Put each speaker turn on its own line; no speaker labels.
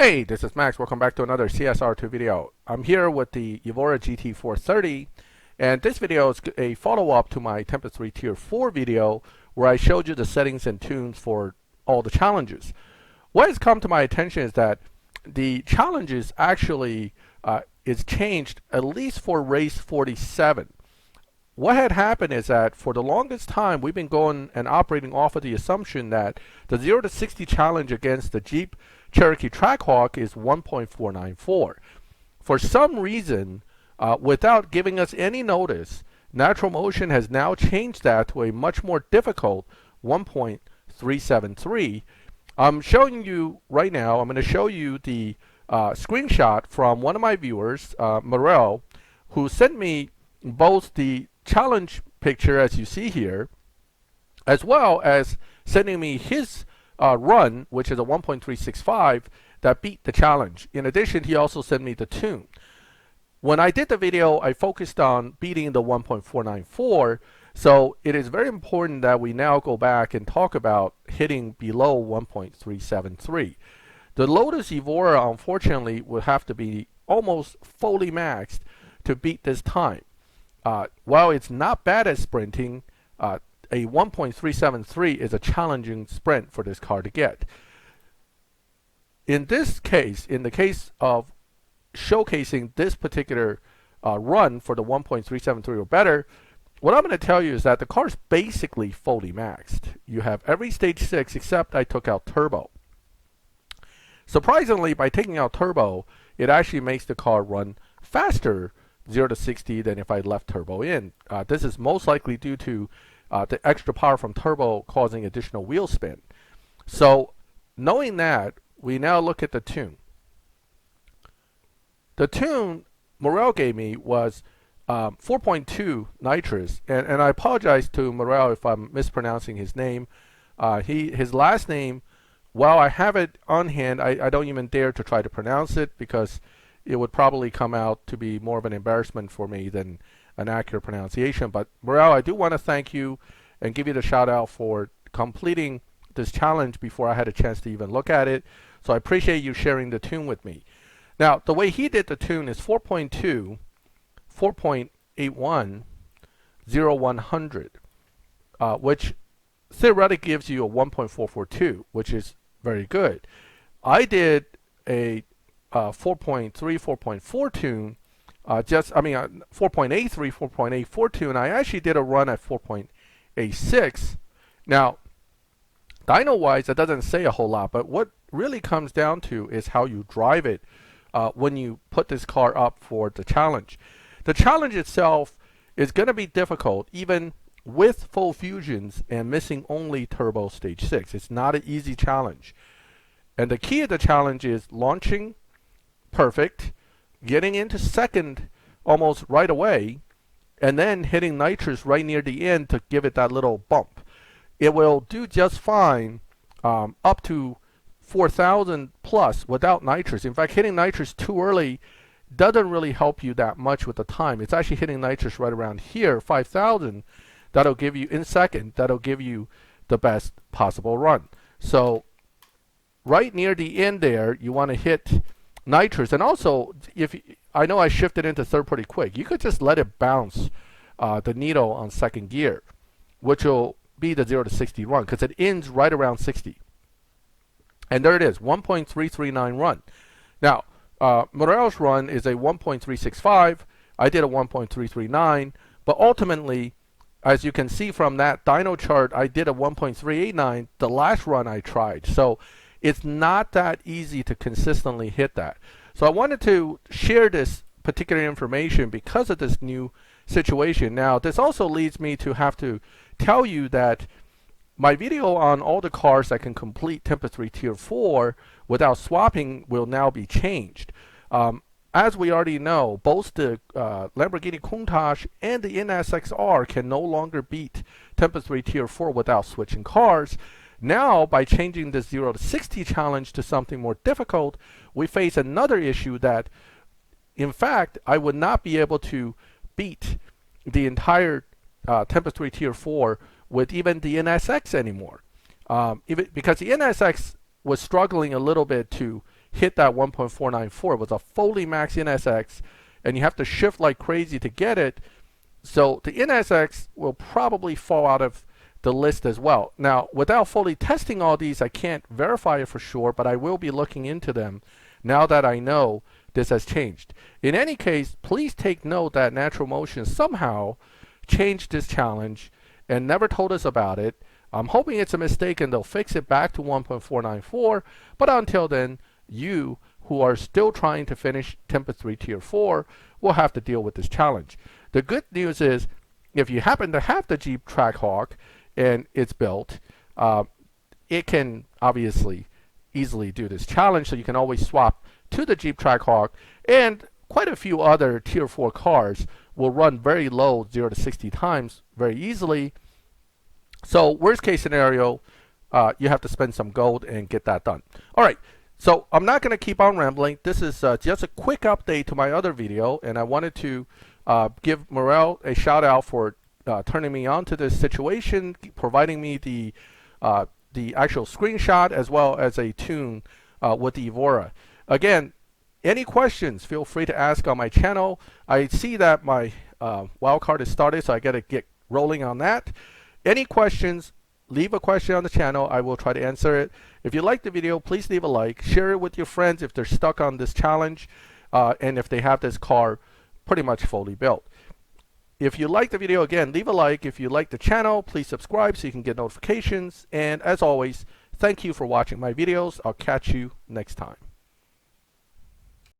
Hey, this is Max. Welcome back to another CSR2 video. I'm here with the Evora GT430, and this video is a follow-up to my Tempest 3 Tier 4 video where I showed you the settings and tunes for all the challenges. What has come to my attention is that the challenges actually is changed at least for race 47. What had happened is that for the longest time we've been going and operating off of the assumption that the 0 to 60 challenge against the Jeep Cherokee Trackhawk is 1.494. For some reason, without giving us any notice, Natural Motion has now changed that to a much more difficult 1.373. I'm showing you right now, I'm going to show you the screenshot from one of my viewers, Morel, who sent me both the challenge picture as you see here, as well as sending me his run, which is a 1.365 that beat the challenge. In addition, he also sent me the tune. When I did the video, I focused on beating the 1.494, so it is very important that we now go back and talk about hitting below 1.373. The Lotus Evora, unfortunately, will have to be almost fully maxed to beat this time. While it's not bad at sprinting, a 1.373 is a challenging sprint for this car to get. In this case, in the case of showcasing this particular run for the 1.373 or better, what I'm going to tell you is that the car is basically fully maxed. You have every stage 6 except I took out turbo. Surprisingly, by taking out turbo, it actually makes the car run faster 0 to 60 than if I left turbo in. This is most likely due to the extra power from turbo causing additional wheel spin. So knowing that, we now look at the tune. The tune Morel gave me was 4.2 Nitrous, and I apologize to Morel if I'm mispronouncing his name. His last name, while I have it on hand, I don't even dare to try to pronounce it because it would probably come out to be more of an embarrassment for me than an accurate pronunciation. But Morel, I do want to thank you and give you the shout out for completing this challenge before I had a chance to even look at it. So I appreciate you sharing the tune with me. Now, the way he did the tune is 4.2, 4.81, 0, 100, which theoretically gives you a 1.442, which is very good. I did a 4.3, 4.4 tune, 4.83, 4.84 tune. I actually did a run at 4.86. Now, dyno-wise, that doesn't say a whole lot, but what really comes down to is how you drive it when you put this car up for the challenge. The challenge itself is going to be difficult, even with full fusions and missing only turbo stage 6. It's not an easy challenge. And the key of the challenge is launching perfect, getting into second almost right away, and then hitting Nitrous right near the end to give it that little bump. It will do just fine up to 4,000 plus without Nitrous. In fact, hitting Nitrous too early doesn't really help you that much with the time. It's actually hitting Nitrous right around here, 5,000, that'll give you, in second, that'll give you the best possible run. So right near the end there, you want to hit Nitrous. And also, I know I shifted into third pretty quick. You could just let it bounce the needle on second gear, which will be the 0 to 60 run because it ends right around 60. And there it is, 1.339 run. Now, Morel's run is a 1.365. I did a 1.339. But ultimately, as you can see from that dyno chart, I did a 1.389 the last run I tried. So it's not that easy to consistently hit that. So I wanted to share this particular information because of this new situation. Now, this also leads me to have to tell you that my video on all the cars that can complete Tempest 3 Tier 4 without swapping will now be changed. As we already know, both the Lamborghini Countach and the NSXR can no longer beat Tempest 3 Tier 4 without switching cars. Now, by changing the 0 to 60 challenge to something more difficult, we face another issue that, in fact, I would not be able to beat the entire Tempest 3 Tier 4 with even the NSX anymore. Because the NSX was struggling a little bit to hit that 1.494. It was a fully max NSX, and you have to shift like crazy to get it. So the NSX will probably fall out of the list as well. Now, without fully testing all these, I can't verify it for sure, but I will be looking into them now that I know this has changed. In any case, please take note that Natural Motion somehow changed this challenge and never told us about it. I'm hoping it's a mistake and they'll fix it back to 1.494, but until then, you who are still trying to finish Tempest 3 Tier 4 will have to deal with this challenge. The good news is, if you happen to have the Jeep Trackhawk and it's built, it can obviously easily do this challenge, so you can always swap to the Jeep Trackhawk, and quite a few other Tier 4 cars will run very low, 0 to 60 times very easily. So worst case scenario, you have to spend some gold and get that done. All right, so I'm not going to keep on rambling. This is just a quick update to my other video, and I wanted to give Morel a shout out for turning me on to this situation, providing me the actual screenshot as well as a tune with the Evora. Again, any questions, feel free to ask on my channel. I see that my wildcard is started, so I got to get rolling on that. Any questions, leave a question on the channel. I will try to answer it. If you like the video, please leave a like. Share it with your friends if they're stuck on this challenge and if they have this car pretty much fully built. If you like the video, again, leave a like. If you like the channel, please subscribe so you can get notifications. And as always, thank you for watching my videos. I'll catch you next time.